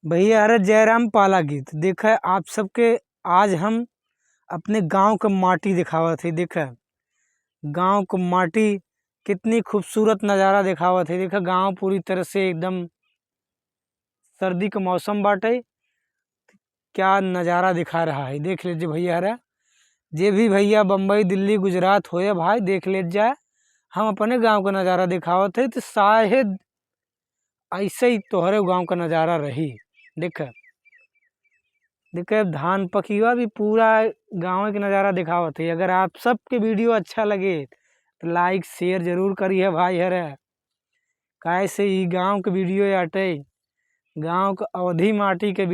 भैया अरे जयराम पाला गीत देखा है आप सबके। आज हम अपने गांव के माटी दिखावत है। देखा गांव को माटी कितनी खूबसूरत नज़ारा दिखावत है। देखा गांव पूरी तरह से एकदम सर्दी का मौसम बाटे। क्या नज़ारा दिखा रहा है देख लीजिए भैया। अरे जे भी भैया बम्बई दिल्ली गुजरात होए भाई देख ले जाए। हम अपने गांव का नज़ारा दिखावत है तो शायद ऐसे ही तोहरे गांव का नज़ारा रही। देख देखिए धान पकिया भी पूरा गाँव के नज़ारा दिखावत है। अगर आप सबके वीडियो अच्छा लगे तो लाइक शेयर जरूर करिए भाई। हरे काहे से ई गाँव के वीडियो आटे गाँव के अवधि माटी के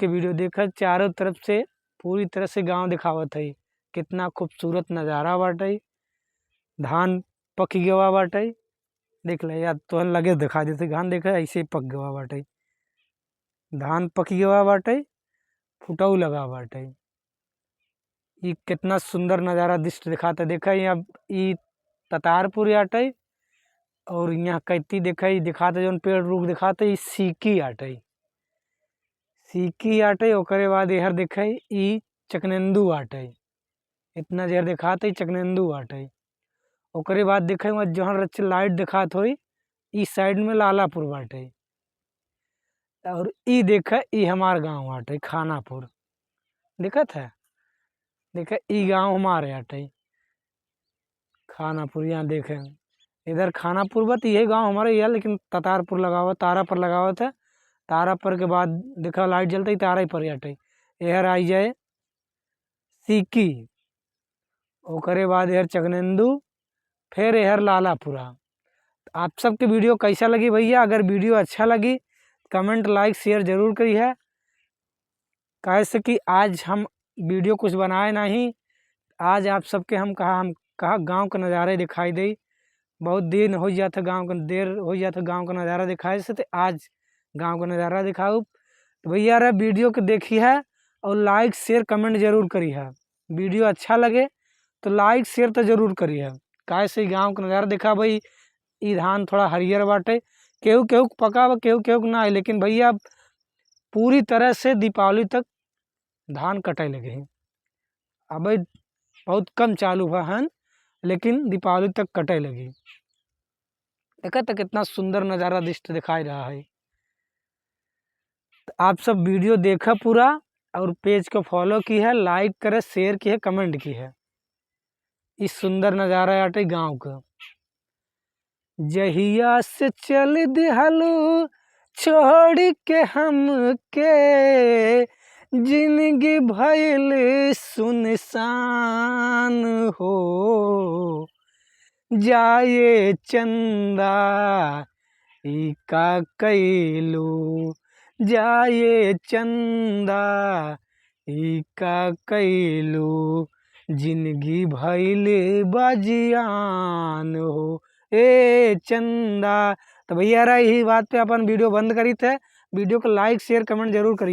वीडियो देखा चारों तरफ से पूरी तरह से गांव दिखावत है। कितना खूबसूरत नज़ारा बाटे। धान पक गवा बाटे देख ले या तो लगे दिखा देते धान देखा ऐसे ही पक गवा बाटे। धान पक गवा बाटे फुटऊ लगा बाटे। ये कितना सुंदर नज़ारा दृश्य दिखाता। देखा यहाँ ये ततारपुर आटे और यहाँ कैती देखा ही दिखाते जो पेड़ रूख दिखाते ये सीकी आटे ओकरे बाद यहर देखा ई चकनेंदू आटे। इतना जहर दिखाते चकनेंदू आटे। ओकरे बाद देखे वहाँ जहाँ रच लाइट दिखात होई इस साइड में लालापुर बाटे। और ई देखा ई हमार गांव बाटे खानापुर। दिखत है देखा ई गांव हमारे आटे खानापुर। यहाँ देखे इधर खानापुर बत यही गांव हमारे यह लेकिन ततारपुर लगा हुआ तारा पर लगा हुआ था। तारा पर के बाद देखा लाइट जलती तारा ही पर आटे। यहर आई जाए सीकी ओकरे बाद यहर चकनेंदू फिर यहर लालापुरा। आप सबके वीडियो कैसा लगी भैया। अगर वीडियो अच्छा लगी कमेंट लाइक शेयर जरूर करी है। कैसे कि आज हम वीडियो कुछ बनाए नहीं। आज आप सबके हम कहा गांव का नज़ारे दिखाई दे। बहुत दिन हो जाता गांव का देर हो जाता गांव का नज़ारा दिखाए से तो आज गांव का नज़ारा दिखाऊँ। तो भैया अरे वीडियो को देखी है और लाइक शेयर कमेंट जरूर करी है। वीडियो अच्छा लगे तो लाइक शेयर तो जरूर करी है। कैसे गांव का नज़ारा देखा भाई। ई धान थोड़ा हरियर बाटे केहू केहू पका बा केहू ना है। लेकिन भैया पूरी तरह से दीपावली तक धान कटे लगे हैं। अब बहुत कम चालू हुआ है लेकिन दीपावली तक कटे लगी। देखा तो कितना सुंदर नज़ारा दृश्य दिखाई रहा है। तो आप सब वीडियो देखा पूरा और पेज को फॉलो की है लाइक करे शेयर की है कमेंट की है। इस सुंदर नज़ारा आटे गांव का। जहिया से चल दिहलू छोड़ के हम के जिंदगी भइल सुनसान हो। जाए चंदा ई का कैलू जाए चंदा ई का कैलू जिंदगी भइल बजियान हो ए चंदा। तो भैया यही बात पे अपन वीडियो बंद करी थे। वीडियो को लाइक शेयर कमेंट जरूर करिए।